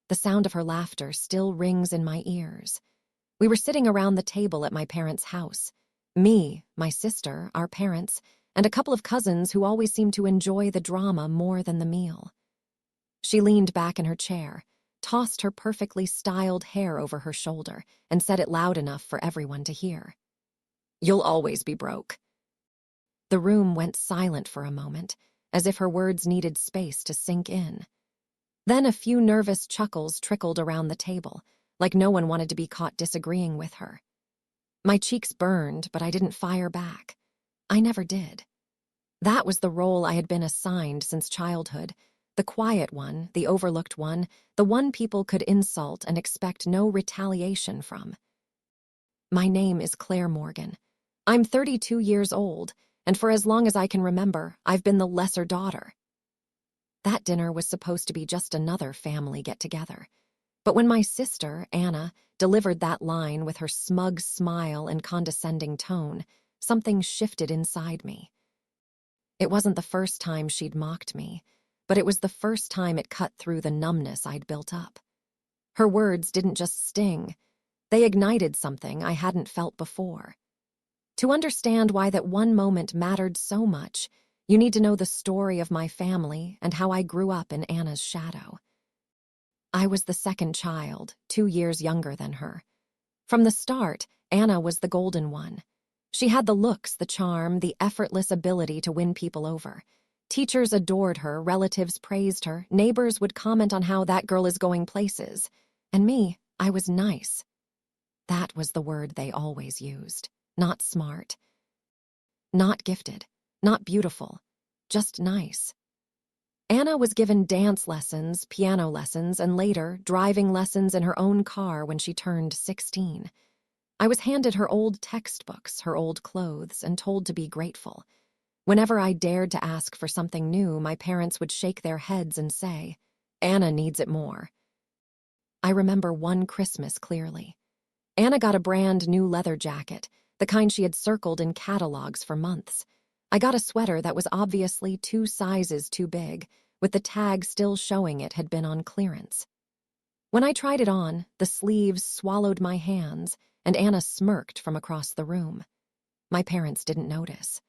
The sound of her laughter still rings in my ears. We were sitting around the table at my parents' house. Me, my sister, our parents, and a couple of cousins who always seemed to enjoy the drama more than the meal. She leaned back in her chair, tossed her perfectly styled hair over her shoulder, and said it loud enough for everyone to hear. "You'll always be broke." The room went silent for a moment, as if her words needed space to sink in. Then a few nervous chuckles trickled around the table, like no one wanted to be caught disagreeing with her. My cheeks burned, but I didn't fire back. I never did. That was the role I had been assigned since childhood, the quiet one, the overlooked one, the one people could insult and expect no retaliation from. My name is Claire Morgan. I'm 32 years old, and for as long as I can remember, I've been the lesser daughter. That dinner was supposed to be just another family get-together. But when my sister, Anna, delivered that line with her smug smile and condescending tone, something shifted inside me. It wasn't the first time she'd mocked me, but it was the first time it cut through the numbness I'd built up. Her words didn't just sting. They ignited something I hadn't felt before. To understand why that one moment mattered so much, you need to know the story of my family and how I grew up in Anna's shadow. I was the second child, 2 years younger than her. From the start, Anna was the golden one. She had the looks, the charm, the effortless ability to win people over. Teachers adored her, relatives praised her, neighbors would comment on how that girl is going places. And me, I was nice. That was the word they always used. Not smart. Not gifted. Not beautiful. Just nice. Anna was given dance lessons, piano lessons, and later, driving lessons in her own car when she turned 16. I was handed her old textbooks, her old clothes, and told to be grateful. Whenever I dared to ask for something new, my parents would shake their heads and say, "Anna needs it more." I remember one Christmas clearly. Anna got a brand new leather jacket, the kind she had circled in catalogs for months. I got a sweater that was obviously 2 sizes too big, with the tag still showing it had been on clearance. When I tried it on, the sleeves swallowed my hands, and Anna smirked from across the room. My parents didn't notice.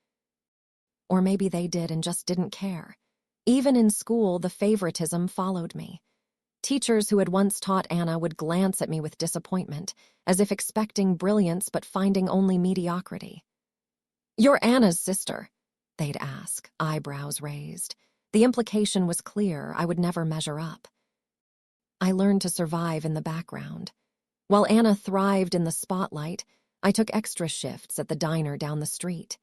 Or maybe they did and just didn't care. Even in school, the favoritism followed me. Teachers who had once taught Anna would glance at me with disappointment, as if expecting brilliance but finding only mediocrity. "You're Anna's sister," they'd ask, eyebrows raised. The implication was clear, I would never measure up. I learned to survive in the background. While Anna thrived in the spotlight, I took extra shifts at the diner down the street.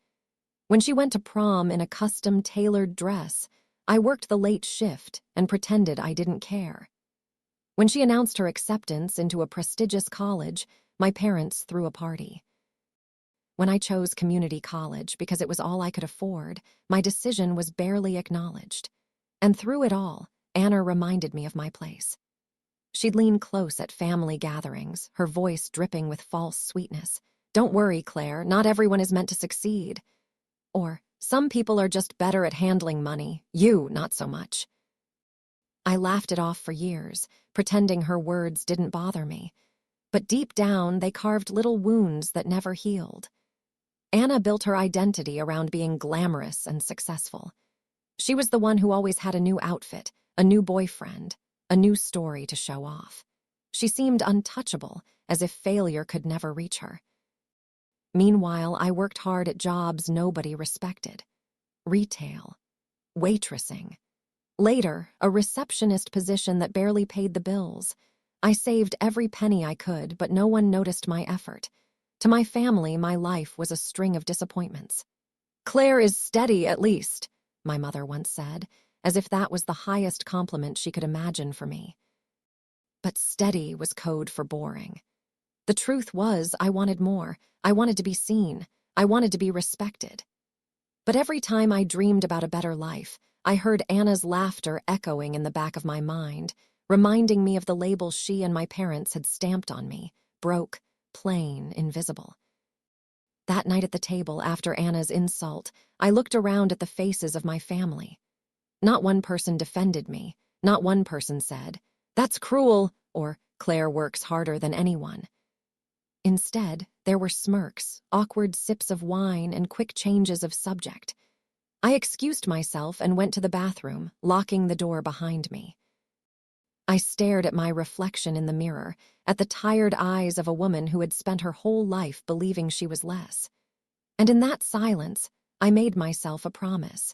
When she went to prom in a custom-tailored dress, I worked the late shift and pretended I didn't care. When she announced her acceptance into a prestigious college, my parents threw a party. When I chose community college because it was all I could afford, my decision was barely acknowledged. And through it all, Anna reminded me of my place. She'd lean close at family gatherings, her voice dripping with false sweetness. "Don't worry, Claire, not everyone is meant to succeed." Or, "Some people are just better at handling money, you not so much." I laughed it off for years, pretending her words didn't bother me. But deep down, they carved little wounds that never healed. Anna built her identity around being glamorous and successful. She was the one who always had a new outfit, a new boyfriend, a new story to show off. She seemed untouchable, as if failure could never reach her. Meanwhile, I worked hard at jobs nobody respected. Retail. Waitressing. Later, a receptionist position that barely paid the bills. I saved every penny I could, but no one noticed my effort. To my family, my life was a string of disappointments. "Claire is steady, at least," my mother once said, as if that was the highest compliment she could imagine for me. But steady was code for boring. The truth was, I wanted more. I wanted to be seen. I wanted to be respected. But every time I dreamed about a better life, I heard Anna's laughter echoing in the back of my mind, reminding me of the label she and my parents had stamped on me: broke, plain, invisible. That night at the table, after Anna's insult, I looked around at the faces of my family. Not one person defended me. Not one person said, "That's cruel," or "Claire works harder than anyone." Instead, there were smirks, awkward sips of wine, and quick changes of subject. I excused myself and went to the bathroom, locking the door behind me. I stared at my reflection in the mirror, at the tired eyes of a woman who had spent her whole life believing she was less. And in that silence, I made myself a promise.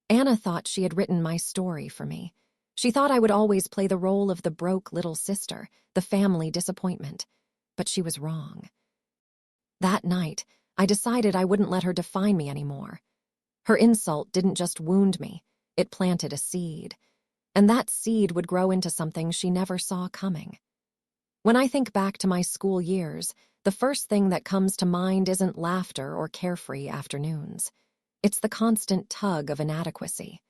Anna thought she had written my story for me. She thought I would always play the role of the broke little sister, the family disappointment. But she was wrong. That night, I decided I wouldn't let her define me anymore. Her insult didn't just wound me, it planted a seed. And that seed would grow into something she never saw coming. When I think back to my school years, the first thing that comes to mind isn't laughter or carefree afternoons. It's the constant tug of inadequacy.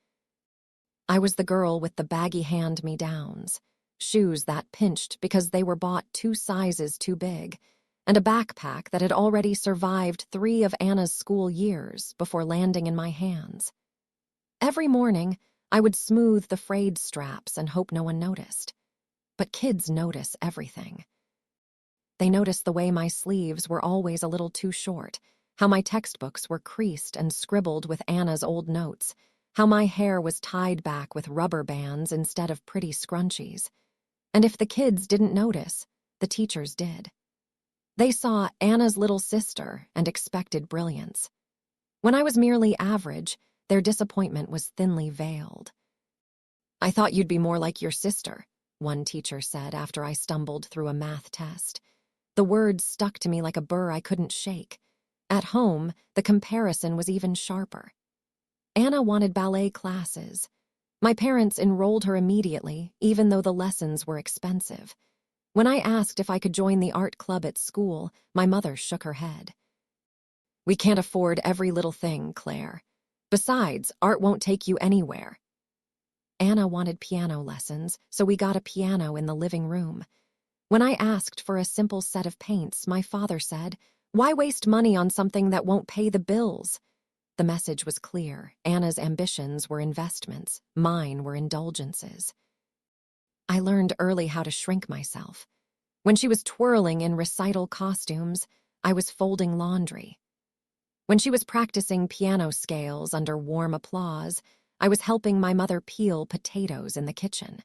I was the girl with the baggy hand-me-downs, shoes that pinched because they were bought 2 sizes too big, and a backpack that had already survived 3 of Anna's school years before landing in my hands. Every morning, I would smooth the frayed straps and hope no one noticed. But kids notice everything. They noticed the way my sleeves were always a little too short, how my textbooks were creased and scribbled with Anna's old notes, how my hair was tied back with rubber bands instead of pretty scrunchies. And if the kids didn't notice, the teachers did. They saw Anna's little sister and expected brilliance. When I was merely average, their disappointment was thinly veiled. "I thought you'd be more like your sister," one teacher said after I stumbled through a math test. The words stuck to me like a burr I couldn't shake. At home, the comparison was even sharper. Anna wanted ballet classes. My parents enrolled her immediately, even though the lessons were expensive. When I asked if I could join the art club at school, my mother shook her head. "We can't afford every little thing, Claire. Besides, art won't take you anywhere." Anna wanted piano lessons, so we got a piano in the living room. When I asked for a simple set of paints, my father said, "Why waste money on something that won't pay the bills?" The message was clear. Anna's ambitions were investments, mine were indulgences. I learned early how to shrink myself. When she was twirling in recital costumes, I was folding laundry. When she was practicing piano scales under warm applause, I was helping my mother peel potatoes in the kitchen.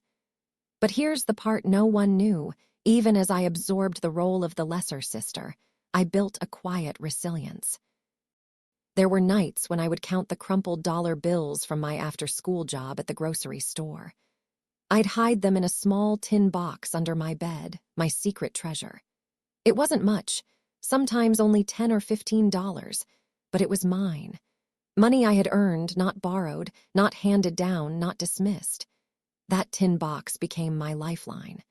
But here's the part no one knew. Even as I absorbed the role of the lesser sister, I built a quiet resilience. There were nights when I would count the crumpled dollar bills from my after-school job at the grocery store. I'd hide them in a small tin box under my bed, my secret treasure. It wasn't much, sometimes only $10 or $15, but it was mine. Money I had earned, not borrowed, not handed down, not dismissed. That tin box became my lifeline.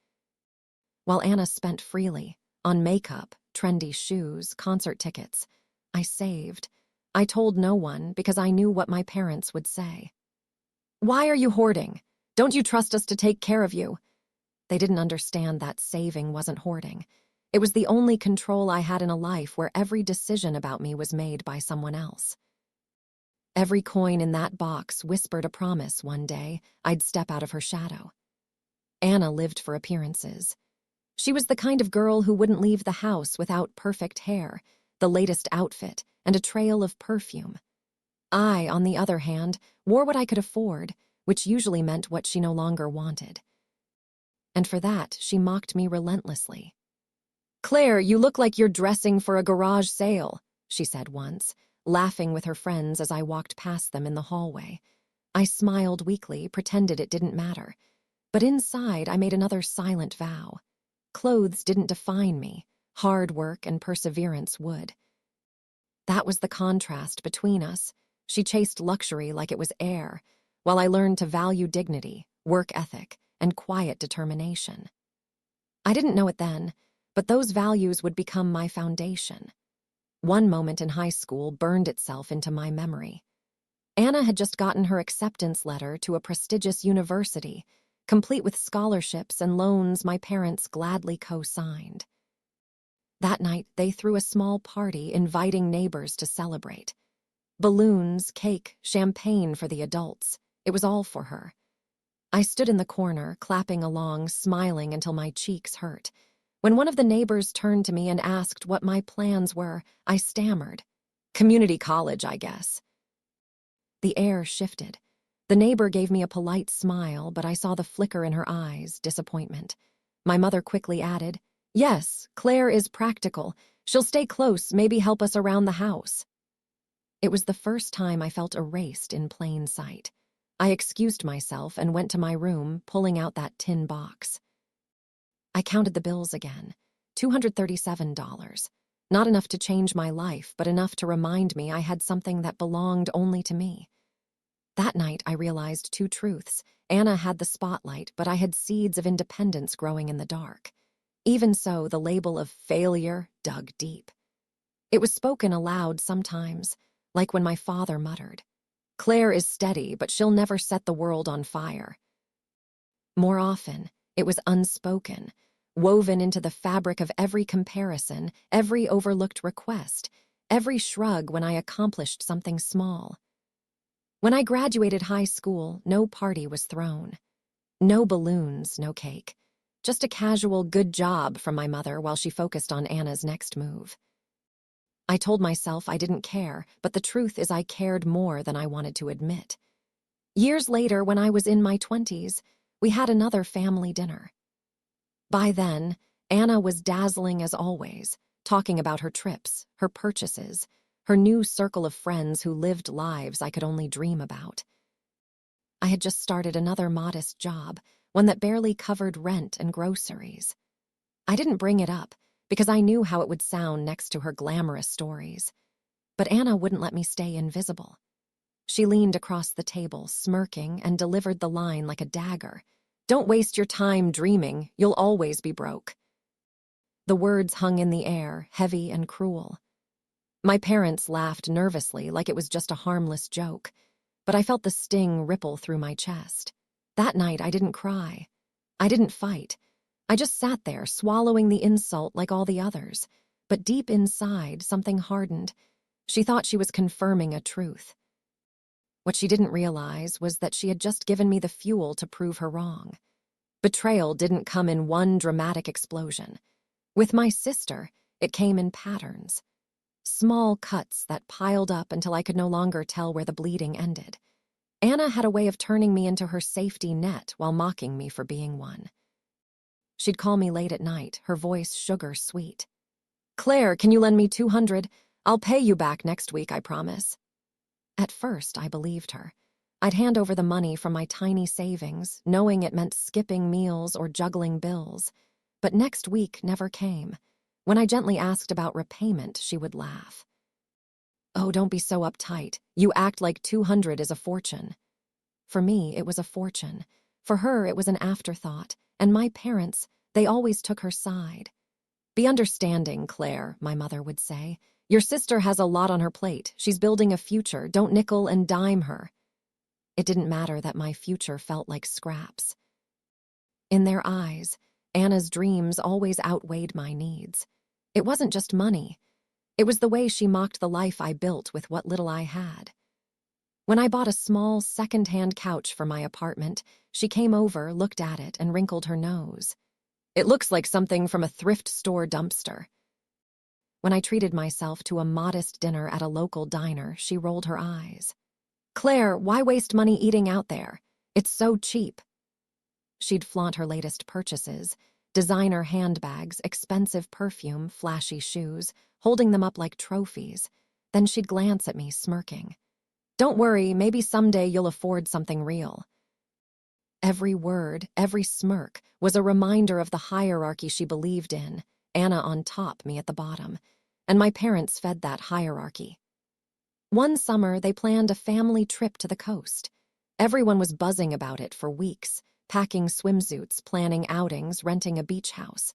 While Anna spent freely, on makeup, trendy shoes, concert tickets, I saved. I told no one because I knew what my parents would say. "Why are you hoarding? Don't you trust us to take care of you?" They didn't understand that saving wasn't hoarding. It was the only control I had in a life where every decision about me was made by someone else. Every coin in that box whispered a promise one day I'd step out of her shadow. Anna lived for appearances. She was the kind of girl who wouldn't leave the house without perfect hair, the latest outfit, and a trail of perfume. I, on the other hand, wore what I could afford, which usually meant what she no longer wanted. And for that, she mocked me relentlessly. "Claire, you look like you're dressing for a garage sale," she said once, laughing with her friends as I walked past them in the hallway. I smiled weakly, pretended it didn't matter. But inside, I made another silent vow. Clothes didn't define me. Hard work and perseverance would. That was the contrast between us. She chased luxury like it was air, while I learned to value dignity, work ethic, and quiet determination. I didn't know it then, but those values would become my foundation. One moment in high school burned itself into my memory. Anna had just gotten her acceptance letter to a prestigious university, complete with scholarships and loans my parents gladly co-signed. That night, they threw a small party, inviting neighbors to celebrate. Balloons, cake, champagne for the adults. It was all for her. I stood in the corner, clapping along, smiling until my cheeks hurt. When one of the neighbors turned to me and asked what my plans were, I stammered. Community college, I guess. The air shifted. The neighbor gave me a polite smile, but I saw the flicker in her eyes, disappointment. My mother quickly added, Yes, Claire is practical. She'll stay close, maybe help us around the house. It was the first time I felt erased in plain sight. I excused myself and went to my room, pulling out that tin box. I counted the bills again. $237. Not enough to change my life, but enough to remind me I had something that belonged only to me. That night, I realized two truths. Anna had the spotlight, but I had seeds of independence growing in the dark. Even so, the label of failure dug deep. It was spoken aloud sometimes, like when my father muttered, Claire is steady, but she'll never set the world on fire. More often, it was unspoken, woven into the fabric of every comparison, every overlooked request, every shrug when I accomplished something small. When I graduated high school, no party was thrown. No balloons, no cake. Just a casual good job from my mother while she focused on Anna's next move. I told myself I didn't care, but the truth is I cared more than I wanted to admit. Years later, when I was in my 20s, we had another family dinner. By then, Anna was dazzling as always, talking about her trips, her purchases, her new circle of friends who lived lives I could only dream about. I had just started another modest job, one that barely covered rent and groceries. I didn't bring it up, because I knew how it would sound next to her glamorous stories. But Anna wouldn't let me stay invisible. She leaned across the table, smirking, and delivered the line like a dagger. Don't waste your time dreaming, you'll always be broke. The words hung in the air, heavy and cruel. My parents laughed nervously like it was just a harmless joke, but I felt the sting ripple through my chest. That night, I didn't cry. I didn't fight. I just sat there, swallowing the insult like all the others. But deep inside, something hardened. She thought she was confirming a truth. What she didn't realize was that she had just given me the fuel to prove her wrong. Betrayal didn't come in one dramatic explosion. With my sister, it came in patterns. Small cuts that piled up until I could no longer tell where the bleeding ended. Anna had a way of turning me into her safety net while mocking me for being one. She'd call me late at night, her voice sugar sweet. Claire, can you lend me $200? I'll pay you back next week, I promise. At first, I believed her. I'd hand over the money from my tiny savings, knowing it meant skipping meals or juggling bills. But next week never came. When I gently asked about repayment, she would laugh. Oh, don't be so uptight. You act like 200 is a fortune. For me, it was a fortune. For her, it was an afterthought. And my parents, they always took her side. Be understanding, Claire, my mother would say. Your sister has a lot on her plate. She's building a future. Don't nickel and dime her. It didn't matter that my future felt like scraps. In their eyes, Anna's dreams always outweighed my needs. It wasn't just money. It was the way she mocked the life I built with what little I had. When I bought a small, second-hand couch for my apartment, she came over, looked at it, and wrinkled her nose. It looks like something from a thrift store dumpster. When I treated myself to a modest dinner at a local diner, she rolled her eyes. Claire, why waste money eating out there? It's so cheap. She'd flaunt her latest purchases, designer handbags, expensive perfume, flashy shoes, holding them up like trophies. Then she'd glance at me, smirking. Don't worry, maybe someday you'll afford something real. Every word, every smirk, was a reminder of the hierarchy she believed in, Anna on top, me at the bottom, and my parents fed that hierarchy. One summer, they planned a family trip to the coast. Everyone was buzzing about it for weeks, packing swimsuits, planning outings, renting a beach house.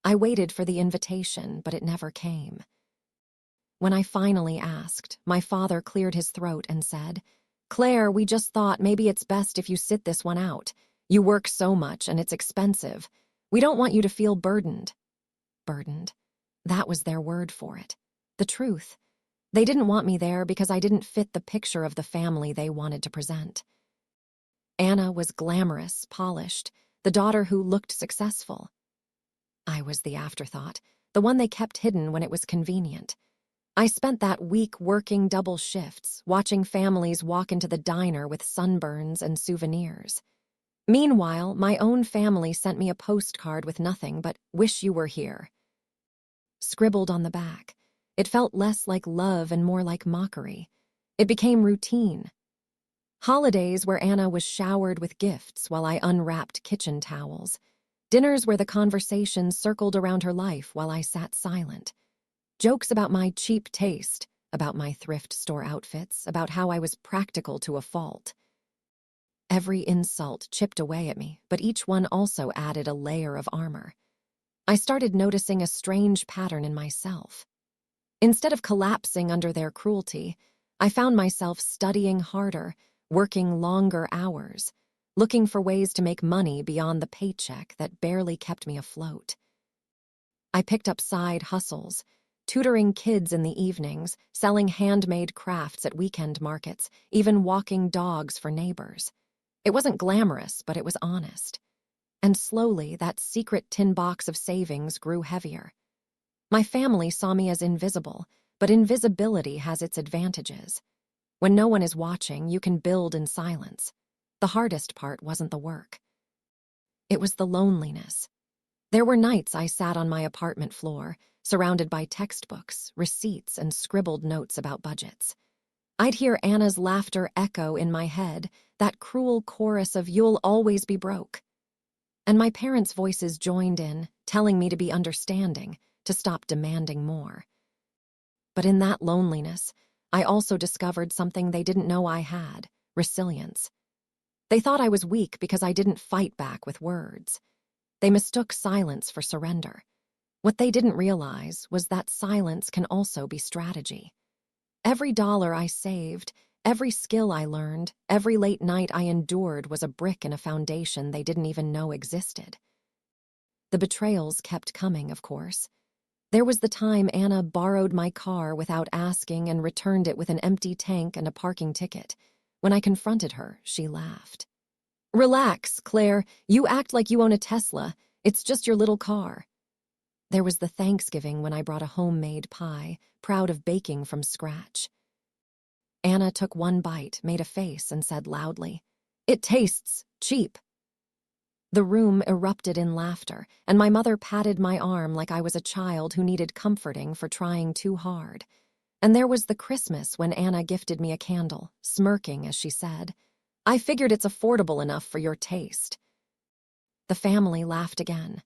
I waited for the invitation, but it never came. When I finally asked, my father cleared his throat and said, Claire, we just thought maybe it's best if you sit this one out. You work so much and it's expensive. We don't want you to feel burdened. Burdened. That was their word for it. The truth. They didn't want me there because I didn't fit the picture of the family they wanted to present. Anna was glamorous, polished, the daughter who looked successful. I was the afterthought, the one they kept hidden when it was convenient. I spent that week working double shifts, watching families walk into the diner with sunburns and souvenirs. Meanwhile, my own family sent me a postcard with nothing but "Wish you were here" scribbled on the back. It felt less like love and more like mockery. It became routine. Holidays where Anna was showered with gifts while I unwrapped kitchen towels. Dinners where the conversation circled around her life while I sat silent. Jokes about my cheap taste, about my thrift store outfits, about how I was practical to a fault. Every insult chipped away at me, but each one also added a layer of armor. I started noticing a strange pattern in myself. Instead of collapsing under their cruelty, I found myself studying harder, working longer hours, looking for ways to make money beyond the paycheck that barely kept me afloat. I picked up side hustles, tutoring kids in the evenings, selling handmade crafts at weekend markets, even walking dogs for neighbors. It wasn't glamorous, but it was honest. And slowly, that secret tin box of savings grew heavier. My family saw me as invisible, but invisibility has its advantages. When no one is watching, you can build in silence. The hardest part wasn't the work. It was the loneliness. There were nights I sat on my apartment floor, surrounded by textbooks, receipts, and scribbled notes about budgets. I'd hear Anna's laughter echo in my head, that cruel chorus of "you'll always be broke." And my parents' voices joined in, telling me to be understanding, to stop demanding more. But in that loneliness, I also discovered something they didn't know I had: resilience. They thought I was weak because I didn't fight back with words. They mistook silence for surrender. What they didn't realize was that silence can also be strategy. Every dollar I saved, every skill I learned, every late night I endured was a brick in a foundation they didn't even know existed. The betrayals kept coming, of course. There was the time Anna borrowed my car without asking and returned it with an empty tank and a parking ticket. When I confronted her, she laughed. "Relax, Claire. You act like you own a Tesla. It's just your little car." There was the Thanksgiving when I brought a homemade pie, proud of baking from scratch. Anna took one bite, made a face, and said loudly, "It tastes cheap." The room erupted in laughter, and my mother patted my arm like I was a child who needed comforting for trying too hard. And there was the Christmas when Anna gifted me a candle, smirking as she said, "I figured it's affordable enough for your taste." The family laughed again.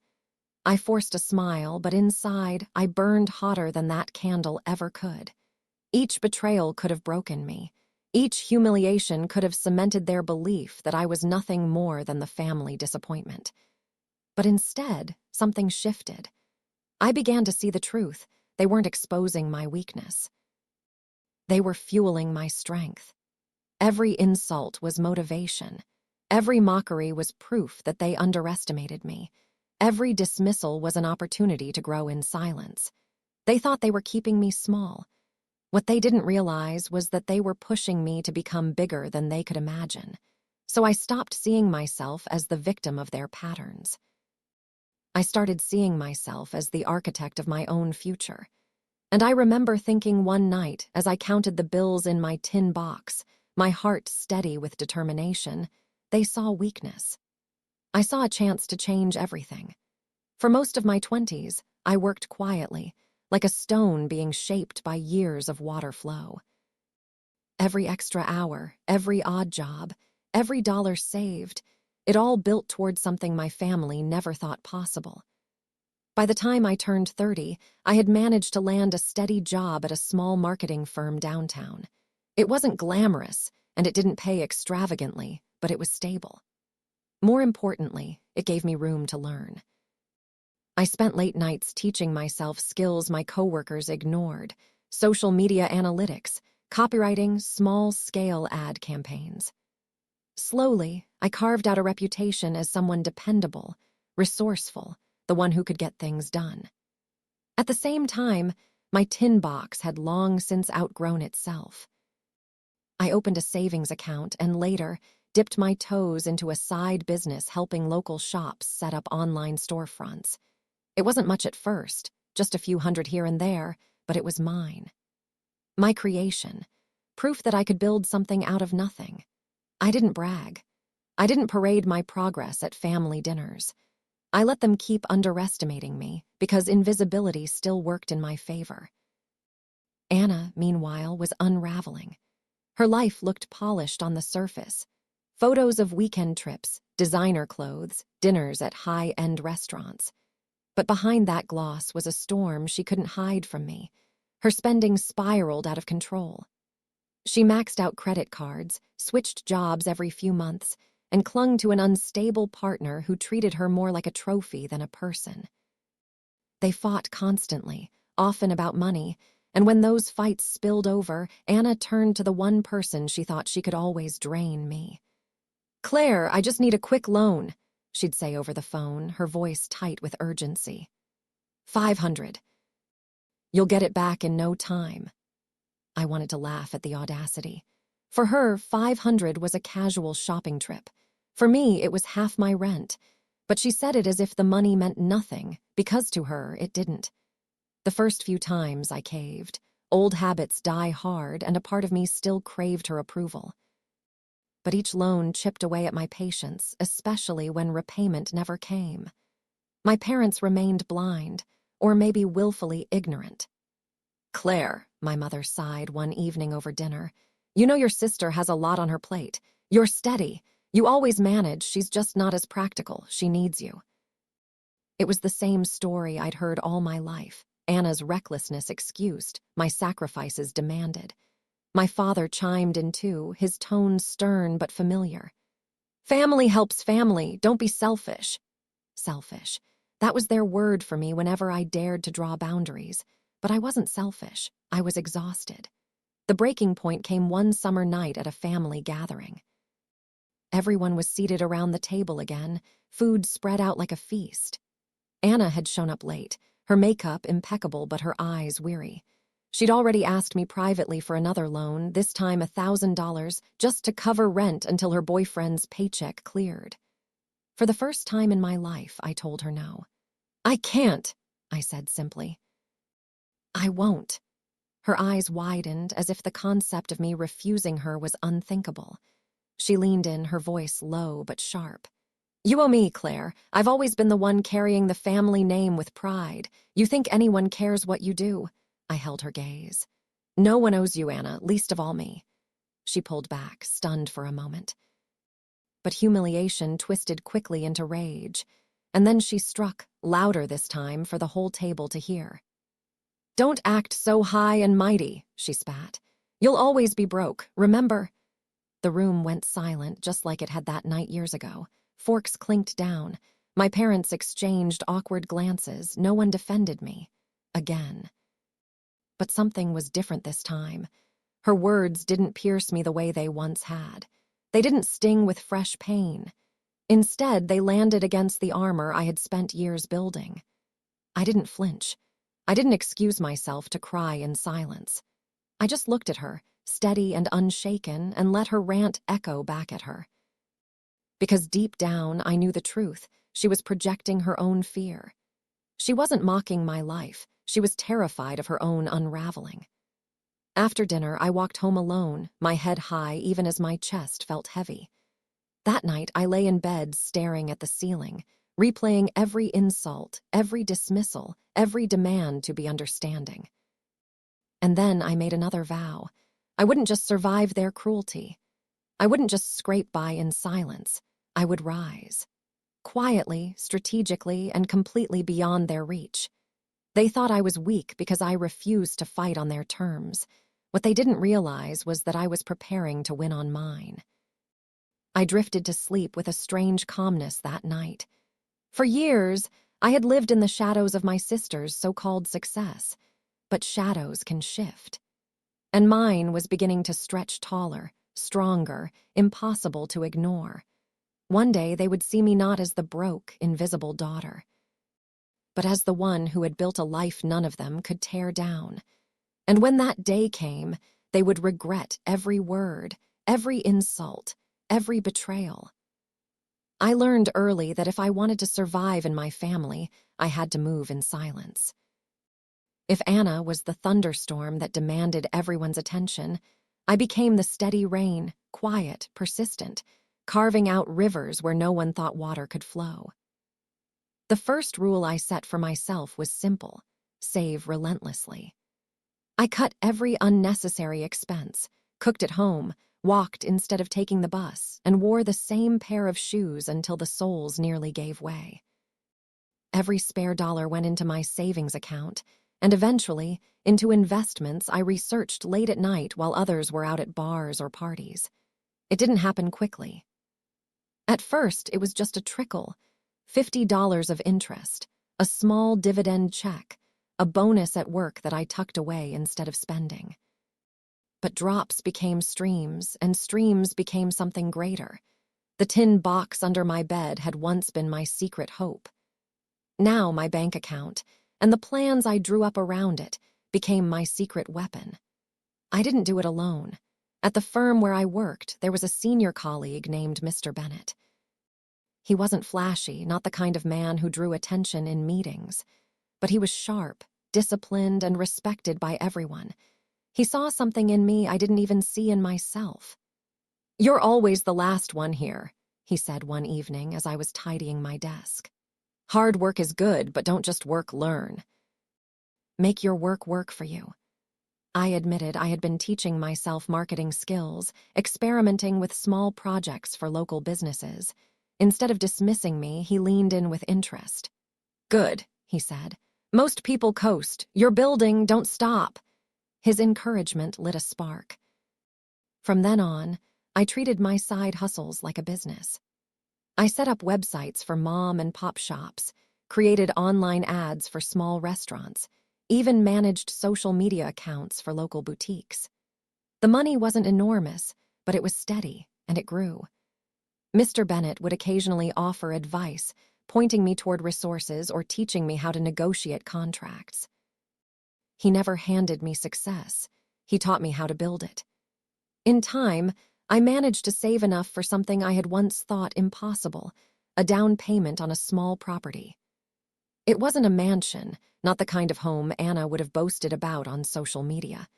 I forced a smile, but inside, I burned hotter than that candle ever could. Each betrayal could have broken me. Each humiliation could have cemented their belief that I was nothing more than the family disappointment. But instead, something shifted. I began to see the truth. They weren't exposing my weakness. They were fueling my strength. Every insult was motivation. Every mockery was proof that they underestimated me. Every dismissal was an opportunity to grow in silence. They thought they were keeping me small. What they didn't realize was that they were pushing me to become bigger than they could imagine. So I stopped seeing myself as the victim of their patterns. I started seeing myself as the architect of my own future. And I remember thinking one night, as I counted the bills in my tin box, my heart steady with determination, they saw weakness. I saw a chance to change everything. For most of my 20s, I worked quietly, like a stone being shaped by years of water flow. Every extra hour, every odd job, every dollar saved, it all built toward something my family never thought possible. By the time I turned 30, I had managed to land a steady job at a small marketing firm downtown. It wasn't glamorous, and it didn't pay extravagantly, but it was stable. More importantly, it gave me room to learn. I spent late nights teaching myself skills my coworkers ignored: social media analytics, copywriting, small-scale ad campaigns. Slowly, I carved out a reputation as someone dependable, resourceful, the one who could get things done. At the same time, my tin box had long since outgrown itself. I opened a savings account and later, dipped my toes into a side business helping local shops set up online storefronts. It wasn't much at first, just a few hundred here and there, but it was mine. My creation, proof that I could build something out of nothing. I didn't brag. I didn't parade my progress at family dinners. I let them keep underestimating me because invisibility still worked in my favor. Anna, meanwhile, was unraveling. Her life looked polished on the surface. Photos of weekend trips, designer clothes, dinners at high-end restaurants. But behind that gloss was a storm she couldn't hide from me. Her spending spiraled out of control. She maxed out credit cards, switched jobs every few months, and clung to an unstable partner who treated her more like a trophy than a person. They fought constantly, often about money, and when those fights spilled over, Anna turned to the one person she thought she could always drain: me. "Claire, I just need a quick loan," she'd say over the phone, her voice tight with urgency. "500. You'll get it back in no time." I wanted to laugh at the audacity. For her, 500 was a casual shopping trip. For me, it was half my rent. But she said it as if the money meant nothing, because to her, it didn't. The first few times I caved. Old habits die hard, and a part of me still craved her approval. But each loan chipped away at my patience, especially when repayment never came. My parents remained blind, or maybe willfully ignorant. "Claire," my mother sighed one evening over dinner, "you know your sister has a lot on her plate. You're steady. You always manage. She's just not as practical. She needs you." It was the same story I'd heard all my life. Anna's recklessness excused, my sacrifices demanded. My father chimed in too, his tone stern but familiar. "Family helps family. Don't be selfish." Selfish. That was their word for me whenever I dared to draw boundaries. But I wasn't selfish. I was exhausted. The breaking point came one summer night at a family gathering. Everyone was seated around the table again, food spread out like a feast. Anna had shown up late, her makeup impeccable but her eyes weary. She'd already asked me privately for another loan, this time $1,000, just to cover rent until her boyfriend's paycheck cleared. For the first time in my life, I told her no. "I can't," I said simply. "I won't." Her eyes widened as if the concept of me refusing her was unthinkable. She leaned in, her voice low but sharp. "You owe me, Claire. I've always been the one carrying the family name with pride. You think anyone cares what you do?" I held her gaze. "No one owes you, Anna, least of all me." She pulled back, stunned for a moment. But humiliation twisted quickly into rage, and then she struck, louder this time for the whole table to hear. "Don't act so high and mighty," she spat. "You'll always be broke, remember?" The room went silent, just like it had that night years ago. Forks clinked down. My parents exchanged awkward glances. No one defended me. Again. But something was different this time. Her words didn't pierce me the way they once had. They didn't sting with fresh pain. Instead, they landed against the armor I had spent years building. I didn't flinch. I didn't excuse myself to cry in silence. I just looked at her, steady and unshaken, and let her rant echo back at her. Because deep down, I knew the truth. She was projecting her own fear. She wasn't mocking my life. She was terrified of her own unraveling. After dinner, I walked home alone, my head high even as my chest felt heavy. That night, I lay in bed staring at the ceiling, replaying every insult, every dismissal, every demand to be understanding. And then I made another vow. I wouldn't just survive their cruelty. I wouldn't just scrape by in silence. I would rise. Quietly, strategically, and completely beyond their reach. They thought I was weak because I refused to fight on their terms. What they didn't realize was that I was preparing to win on mine. I drifted to sleep with a strange calmness that night. For years, I had lived in the shadows of my sister's so-called success. But shadows can shift. And mine was beginning to stretch taller, stronger, impossible to ignore. One day they would see me not as the broke, invisible daughter, but as the one who had built a life none of them could tear down. And when that day came, they would regret every word, every insult, every betrayal. I learned early that if I wanted to survive in my family, I had to move in silence. If Anna was the thunderstorm that demanded everyone's attention, I became the steady rain, quiet, persistent, carving out rivers where no one thought water could flow. The first rule I set for myself was simple: save relentlessly. I cut every unnecessary expense, cooked at home, walked instead of taking the bus, and wore the same pair of shoes until the soles nearly gave way. Every spare dollar went into my savings account, and eventually into investments I researched late at night while others were out at bars or parties. It didn't happen quickly. At first, it was just a trickle: $50 of interest, a small dividend check, a bonus at work that I tucked away instead of spending. But drops became streams, and streams became something greater. The tin box under my bed had once been my secret hope. Now my bank account, and the plans I drew up around it, became my secret weapon. I didn't do it alone. At the firm where I worked, there was a senior colleague named Mr. Bennett. He wasn't flashy, not the kind of man who drew attention in meetings, but he was sharp, disciplined, and respected by everyone. He saw something in me I didn't even see in myself. "You're always the last one here," he said one evening as I was tidying my desk. "Hard work is good, but don't just learn. Make your work work for you." I admitted I had been teaching myself marketing skills, experimenting with small projects for local businesses. Instead of dismissing me, he leaned in with interest. "Good," he said. "Most people coast. You're building, don't stop." His encouragement lit a spark. From then on, I treated my side hustles like a business. I set up websites for mom and pop shops, created online ads for small restaurants, even managed social media accounts for local boutiques. The money wasn't enormous, but it was steady, and it grew. Mr. Bennett would occasionally offer advice, pointing me toward resources or teaching me how to negotiate contracts. He never handed me success. He taught me how to build it. In time, I managed to save enough for something I had once thought impossible: a down payment on a small property. It wasn't a mansion, not the kind of home Anna would have boasted about on social media.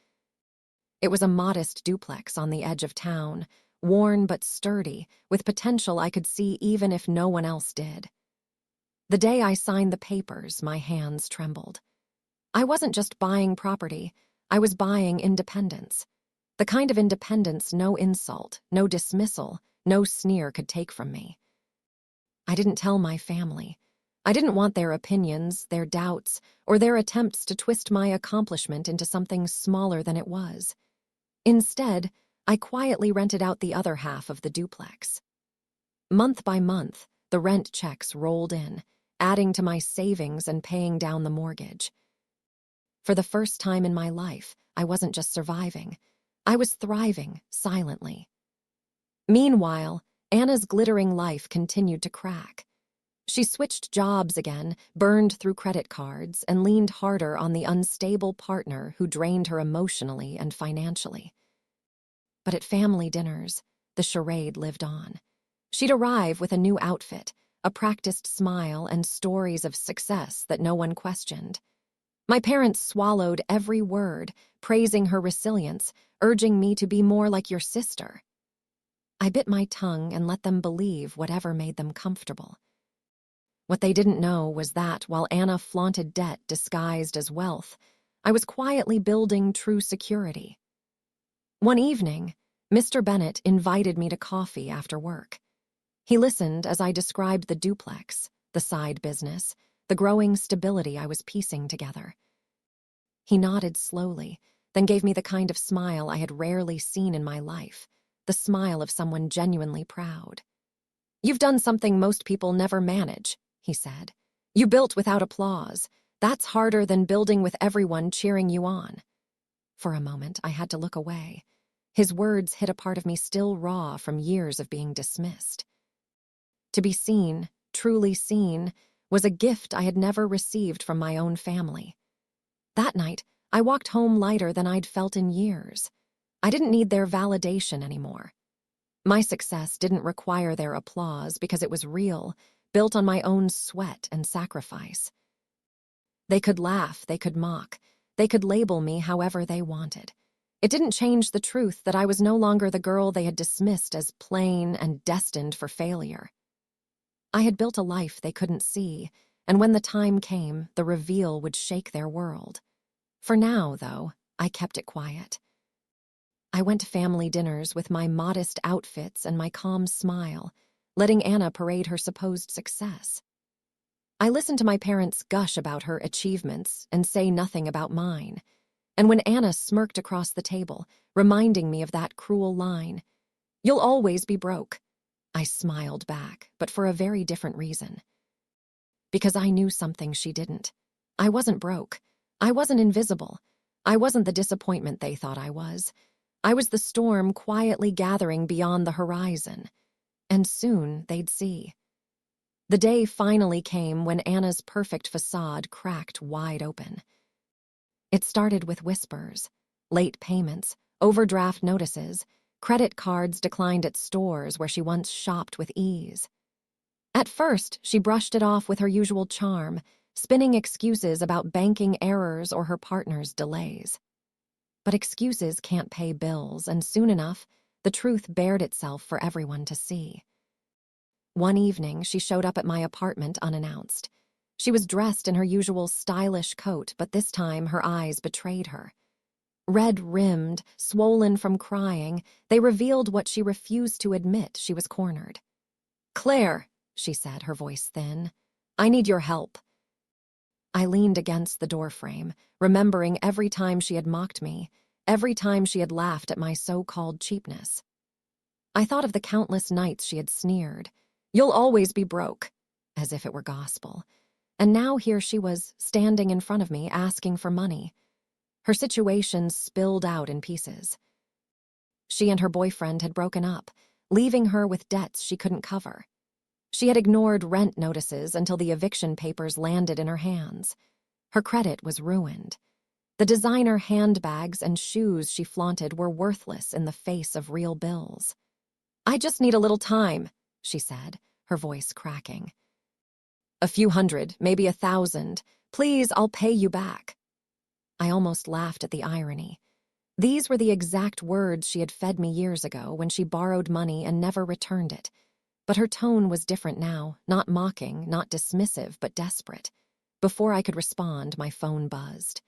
It was a modest duplex on the edge of town, worn but sturdy, with potential I could see even if no one else did. The day I signed the papers, my hands trembled. I wasn't just buying property, I was buying independence. The kind of independence no insult, no dismissal, no sneer could take from me. I didn't tell my family. I didn't want their opinions, their doubts, or their attempts to twist my accomplishment into something smaller than it was. Instead, I quietly rented out the other half of the duplex. Month by month, the rent checks rolled in, adding to my savings and paying down the mortgage. For the first time in my life, I wasn't just surviving. I was thriving, silently. Meanwhile, Anna's glittering life continued to crack. She switched jobs again, burned through credit cards, and leaned harder on the unstable partner who drained her emotionally and financially. But at family dinners, the charade lived on. She'd arrive with a new outfit, a practiced smile, and stories of success that no one questioned. My parents swallowed every word, praising her resilience, urging me to be more like your sister. I bit my tongue and let them believe whatever made them comfortable. What they didn't know was that while Anna flaunted debt disguised as wealth, I was quietly building true security. One evening, Mr. Bennett invited me to coffee after work. He listened as I described the duplex, the side business, the growing stability I was piecing together. He nodded slowly, then gave me the kind of smile I had rarely seen in my life, the smile of someone genuinely proud. "You've done something most people never manage," he said. "You built without applause. That's harder than building with everyone cheering you on." For a moment, I had to look away. His words hit a part of me still raw from years of being dismissed. To be seen, truly seen, was a gift I had never received from my own family. That night, I walked home lighter than I'd felt in years. I didn't need their validation anymore. My success didn't require their applause because it was real, built on my own sweat and sacrifice. They could laugh, they could mock, they could label me however they wanted. It didn't change the truth that I was no longer the girl they had dismissed as plain and destined for failure. I had built a life they couldn't see, and when the time came, the reveal would shake their world. For now, though, I kept it quiet. I went to family dinners with my modest outfits and my calm smile, letting Anna parade her supposed success. I listened to my parents gush about her achievements and say nothing about mine. And when Anna smirked across the table, reminding me of that cruel line, "You'll always be broke," I smiled back, but for a very different reason. Because I knew something she didn't. I wasn't broke. I wasn't invisible. I wasn't the disappointment they thought I was. I was the storm quietly gathering beyond the horizon. And soon they'd see. The day finally came when Anna's perfect facade cracked wide open. It started with whispers, late payments, overdraft notices, credit cards declined at stores where she once shopped with ease. At first, she brushed it off with her usual charm, spinning excuses about banking errors or her partner's delays. But excuses can't pay bills, and soon enough, the truth bared itself for everyone to see. One evening, she showed up at my apartment unannounced. She was dressed in her usual stylish coat, but this time her eyes betrayed her. Red-rimmed, swollen from crying, they revealed what she refused to admit: she was cornered. "Claire," she said, her voice thin, "I need your help." I leaned against the doorframe, remembering every time she had mocked me, every time she had laughed at my so-called cheapness. I thought of the countless nights she had sneered, "You'll always be broke," as if it were gospel. And now here she was, standing in front of me, asking for money. Her situation spilled out in pieces. She and her boyfriend had broken up, leaving her with debts she couldn't cover. She had ignored rent notices until the eviction papers landed in her hands. Her credit was ruined. The designer handbags and shoes she flaunted were worthless in the face of real bills. "I just need a little time," she said, her voice cracking. "A few hundred, maybe 1,000. Please, I'll pay you back." I almost laughed at the irony. These were the exact words she had fed me years ago when she borrowed money and never returned it. But her tone was different now, not mocking, not dismissive, but desperate. Before I could respond, my phone buzzed.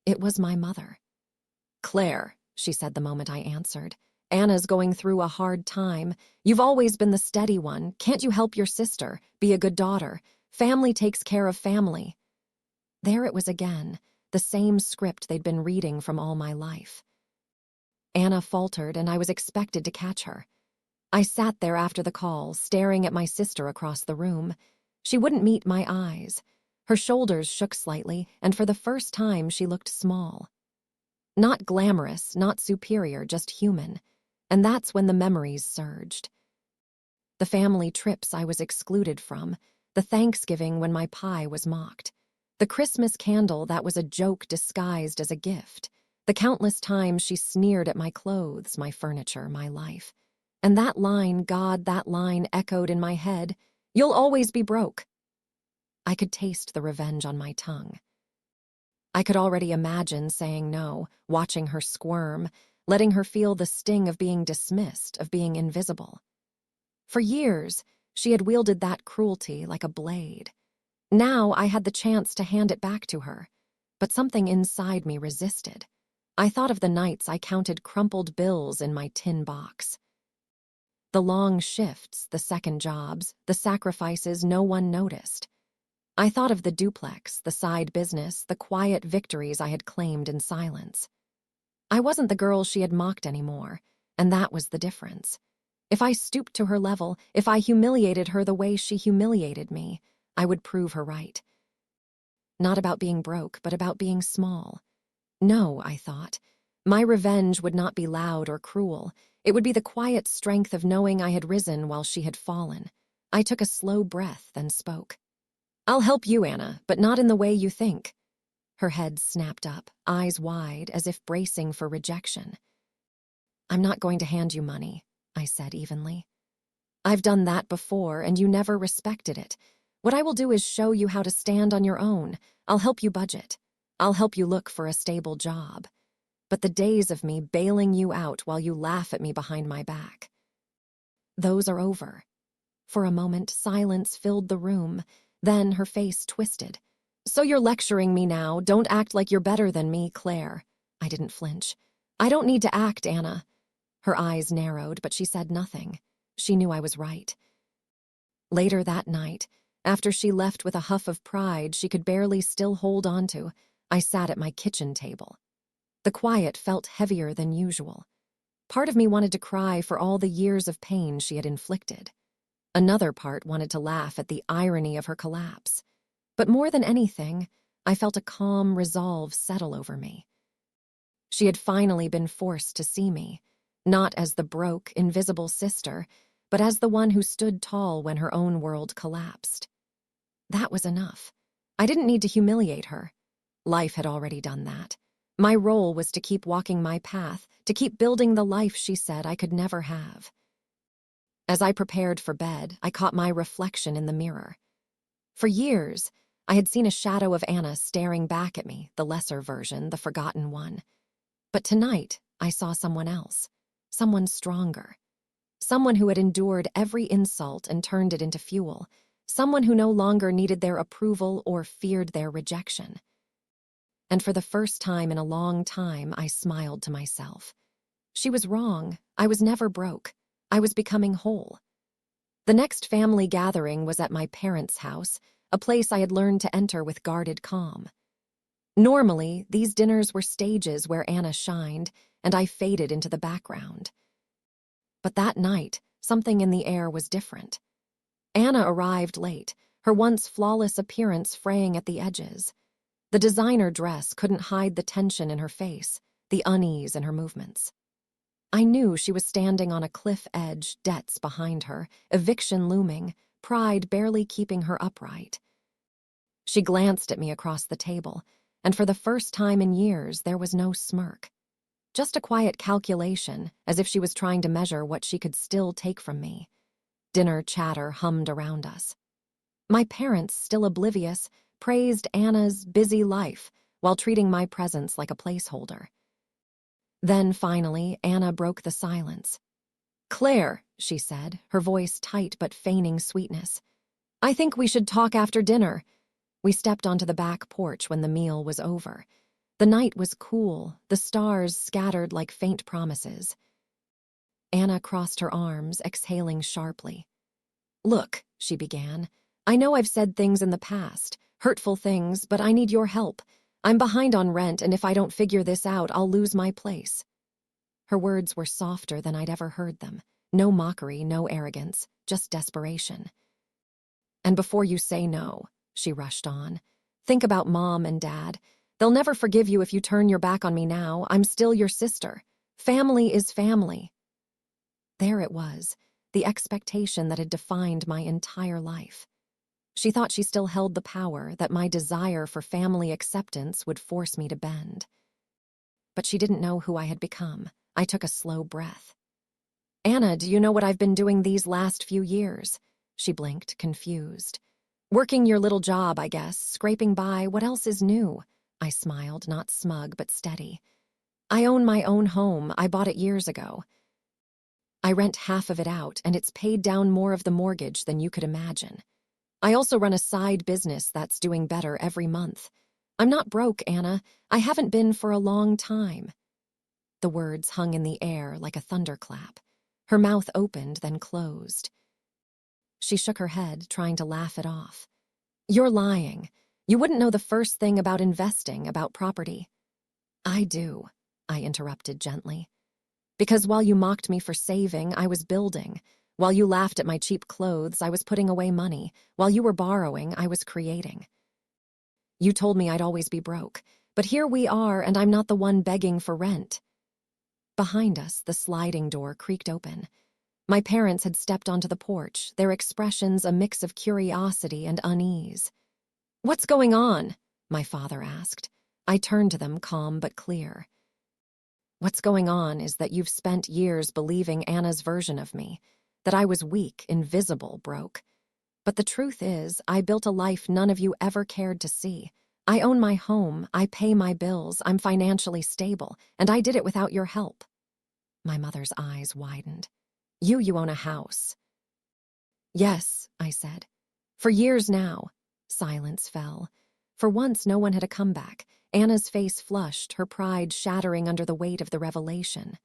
It was my mother. "Claire," she said the moment I answered, "Anna's going through a hard time. You've always been the steady one. Can't you help your sister? Be a good daughter. Family takes care of family." There it was again, the same script they'd been reading from all my life. Anna faltered, and I was expected to catch her. I sat there after the call, staring at my sister across the room. She wouldn't meet my eyes. Her shoulders shook slightly, and for the first time she looked small. Not glamorous, not superior, just human. And that's when the memories surged. The family trips I was excluded from, the Thanksgiving when my pie was mocked, the Christmas candle that was a joke disguised as a gift, the countless times she sneered at my clothes, my furniture, my life. And that line, God, that line echoed in my head, "You'll always be broke." I could taste the revenge on my tongue. I could already imagine saying no, watching her squirm, letting her feel the sting of being dismissed, of being invisible. For years, she had wielded that cruelty like a blade. Now I had the chance to hand it back to her, but something inside me resisted. I thought of the nights I counted crumpled bills in my tin box. The long shifts, the second jobs, the sacrifices no one noticed. I thought of the duplex, the side business, the quiet victories I had claimed in silence. I wasn't the girl she had mocked anymore, and that was the difference. If I stooped to her level, if I humiliated her the way she humiliated me, I would prove her right. Not about being broke, but about being small. No, I thought. My revenge would not be loud or cruel. It would be the quiet strength of knowing I had risen while she had fallen. I took a slow breath, then spoke. "I'll help you, Anna, but not in the way you think." Her head snapped up, eyes wide, as if bracing for rejection. "I'm not going to hand you money," I said evenly. I've done that before, and you never respected it. What I will do is show you how to stand on your own. I'll help you budget. I'll help you look for a stable job. But the days of me bailing you out while you laugh at me behind my back, those are over. For a moment, silence filled the room. Then her face twisted. So you're lecturing me now. Don't act like you're better than me, Claire. I didn't flinch. I don't need to act, Anna. Her eyes narrowed, but she said nothing. She knew I was right. Later that night, after she left with a huff of pride she could barely still hold on to, I sat at my kitchen table. The quiet felt heavier than usual. Part of me wanted to cry for all the years of pain she had inflicted. Another part wanted to laugh at the irony of her collapse. But more than anything, I felt a calm resolve settle over me. She had finally been forced to see me, not as the broke, invisible sister, but as the one who stood tall when her own world collapsed. That was enough. I didn't need to humiliate her. Life had already done that. My role was to keep walking my path, to keep building the life she said I could never have. As I prepared for bed, I caught my reflection in the mirror. For years, I had seen a shadow of Anna staring back at me, the lesser version, the forgotten one. But tonight, I saw someone else, someone stronger. Someone who had endured every insult and turned it into fuel. Someone who no longer needed their approval or feared their rejection. And for the first time in a long time, I smiled to myself. She was wrong. I was never broke. I was becoming whole. The next family gathering was at my parents' house, a place I had learned to enter with guarded calm. Normally, these dinners were stages where Anna shined, and I faded into the background. But that night, something in the air was different. Anna arrived late, her once flawless appearance fraying at the edges. The designer dress couldn't hide the tension in her face, the unease in her movements. I knew she was standing on a cliff edge, debts behind her, eviction looming, pride barely keeping her upright. She glanced at me across the table, and for the first time in years there was no smirk. Just a quiet calculation, as if she was trying to measure what she could still take from me. Dinner chatter hummed around us. My parents, still oblivious, praised Anna's busy life while treating my presence like a placeholder. Then, finally, Anna broke the silence. "Claire," she said, her voice tight but feigning sweetness. "I think we should talk after dinner." We stepped onto the back porch when the meal was over. The night was cool, the stars scattered like faint promises. Anna crossed her arms, exhaling sharply. "Look," she began, "I know I've said things in the past, hurtful things, but I need your help. I'm behind on rent, and if I don't figure this out, I'll lose my place." Her words were softer than I'd ever heard them. No mockery, no arrogance, just desperation. "And before you say no," she rushed on, "think about Mom and Dad. They'll never forgive you if you turn your back on me now. I'm still your sister. Family is family." There it was, the expectation that had defined my entire life. She thought she still held the power, that my desire for family acceptance would force me to bend. But she didn't know who I had become. I took a slow breath. "Anna, do you know what I've been doing these last few years?" She blinked, confused. "Working your little job, I guess, scraping by. What else is new?" I smiled, not smug, but steady. "I own my own home. I bought it years ago. I rent half of it out, and it's paid down more of the mortgage than you could imagine. I also run a side business that's doing better every month. I'm not broke, Anna. I haven't been for a long time." The words hung in the air like a thunderclap. Her mouth opened, then closed. She shook her head, trying to laugh it off. "You're lying. You wouldn't know the first thing about investing, about property." "I do," I interrupted gently. "Because while you mocked me for saving, I was building. While you laughed at my cheap clothes, I was putting away money. While you were borrowing, I was creating. You told me I'd always be broke, but here we are, and I'm not the one begging for rent." Behind us, the sliding door creaked open. My parents had stepped onto the porch, their expressions a mix of curiosity and unease. "What's going on?" my father asked. I turned to them, calm but clear. What's going on is that you've spent years believing Anna's version of me, that I was weak, invisible, broke. But the truth is, I built a life none of you ever cared to see. I own my home, I pay my bills, I'm financially stable, and I did it without your help. My mother's eyes widened. You own a house. Yes, I said. For years now. Silence fell. For once, no one had a comeback. Anna's face flushed, her pride shattering under the weight of the revelation.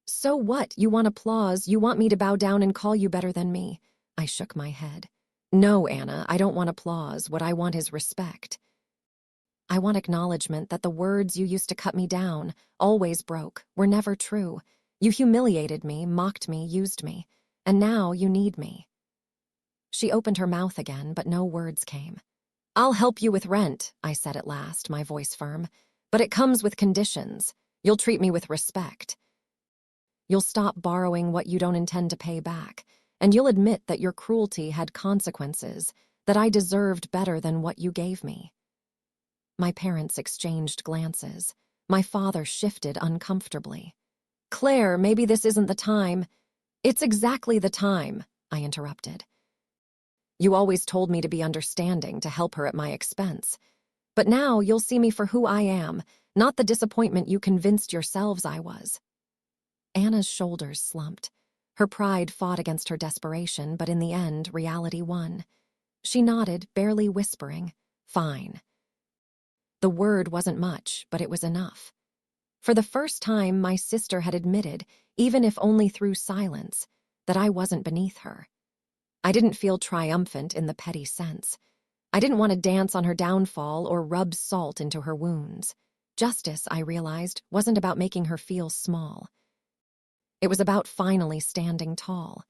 So what? You want applause? You want me to bow down and call you better than me? I shook my head. No, Anna, I don't want applause. What I want is respect. I want acknowledgement that the words you used to cut me down, always broke, were never true. You humiliated me, mocked me, used me. And now you need me. She opened her mouth again, but no words came. I'll help you with rent, I said at last, my voice firm. But it comes with conditions. You'll treat me with respect. You'll stop borrowing what you don't intend to pay back, and you'll admit that your cruelty had consequences, that I deserved better than what you gave me. My parents exchanged glances. My father shifted uncomfortably. Claire, maybe this isn't the time. It's exactly the time, I interrupted. You always told me to be understanding, to help her at my expense. But now you'll see me for who I am, not the disappointment you convinced yourselves I was. Anna's shoulders slumped. Her pride fought against her desperation, but in the end, reality won. She nodded, barely whispering, Fine. The word wasn't much, but it was enough. For the first time, my sister had admitted, even if only through silence, that I wasn't beneath her. I didn't feel triumphant in the petty sense. I didn't want to dance on her downfall or rub salt into her wounds. Justice, I realized, wasn't about making her feel small. It was about finally standing tall.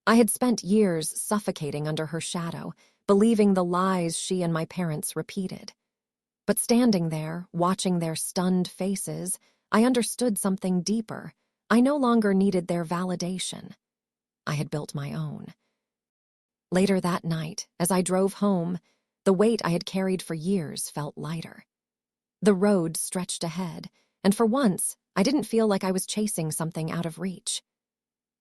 I had spent years suffocating under her shadow, believing the lies she and my parents repeated. But standing there, watching their stunned faces, I understood something deeper. I no longer needed their validation. I had built my own. Later that night, as I drove home, the weight I had carried for years felt lighter. The road stretched ahead, and for once, I didn't feel like I was chasing something out of reach.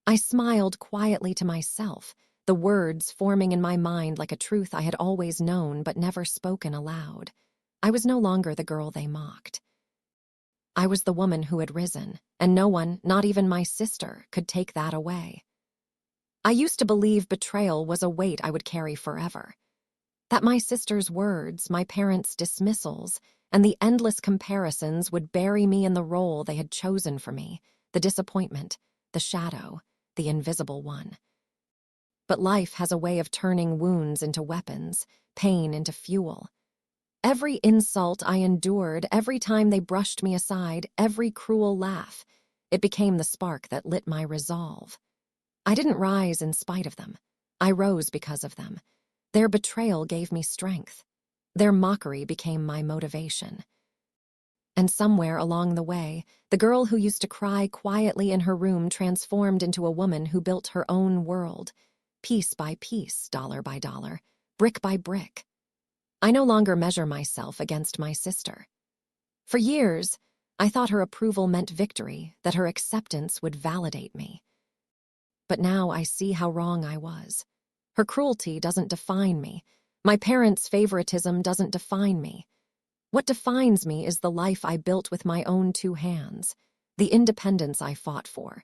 I smiled quietly to myself, the words forming in my mind like a truth I had always known but never spoken aloud. I was no longer the girl they mocked. I was the woman who had risen, and no one, not even my sister, could take that away. I used to believe betrayal was a weight I would carry forever. That my sister's words, my parents' dismissals, and the endless comparisons would bury me in the role they had chosen for me, the disappointment, the shadow, the invisible one. But life has a way of turning wounds into weapons, pain into fuel. Every insult I endured, every time they brushed me aside, every cruel laugh, it became the spark that lit my resolve. I didn't rise in spite of them. I rose because of them. Their betrayal gave me strength. Their mockery became my motivation. And somewhere along the way, the girl who used to cry quietly in her room transformed into a woman who built her own world, piece by piece, dollar by dollar, brick by brick. I no longer measure myself against my sister. For years, I thought her approval meant victory, that her acceptance would validate me. But now I see how wrong I was. Her cruelty doesn't define me. My parents' favoritism doesn't define me. What defines me is the life I built with my own two hands, the independence I fought for,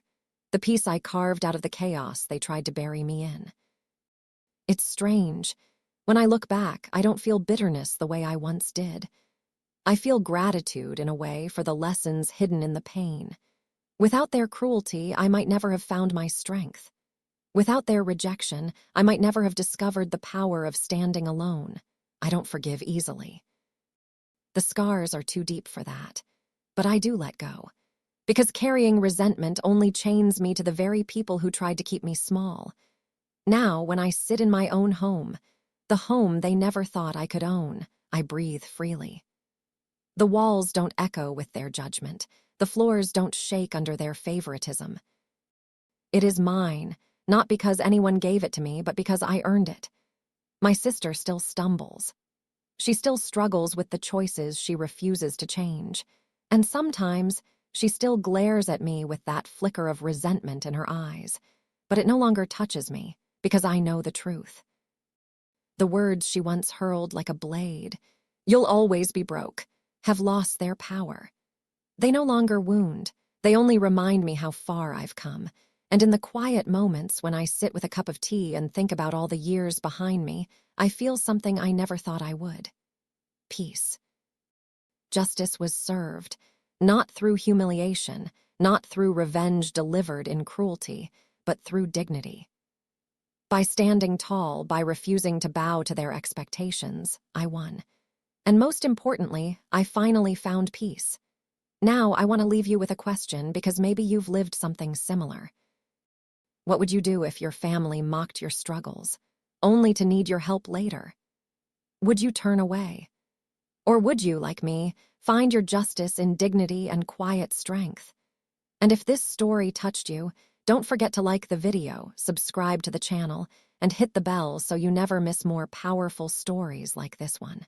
the peace I carved out of the chaos they tried to bury me in. It's strange. When I look back, I don't feel bitterness the way I once did. I feel gratitude, in a way, for the lessons hidden in the pain. Without their cruelty, I might never have found my strength. Without their rejection, I might never have discovered the power of standing alone. I don't forgive easily. The scars are too deep for that. But I do let go. Because carrying resentment only chains me to the very people who tried to keep me small. Now, when I sit in my own home, the home they never thought I could own, I breathe freely. The walls don't echo with their judgment. The floors don't shake under their favoritism. It is mine, not because anyone gave it to me, but because I earned it. My sister still stumbles. She still struggles with the choices she refuses to change. And sometimes, She still glares at me with that flicker of resentment in her eyes, but it no longer touches me because I know the truth. The words she once hurled like a blade, "You'll always be broke," have lost their power. They no longer wound, they only remind me how far I've come. And in the quiet moments when I sit with a cup of tea and think about all the years behind me, I feel something I never thought I would. Peace. Justice was served, not through humiliation, not through revenge delivered in cruelty, but through dignity. By standing tall, by refusing to bow to their expectations, I won. And most importantly, I finally found peace. Now I want to leave you with a question because maybe you've lived something similar. What would you do if your family mocked your struggles, only to need your help later? Would you turn away? Or would you, like me, find your justice in dignity and quiet strength? And if this story touched you, don't forget to like the video, subscribe to the channel, and hit the bell so you never miss more powerful stories like this one.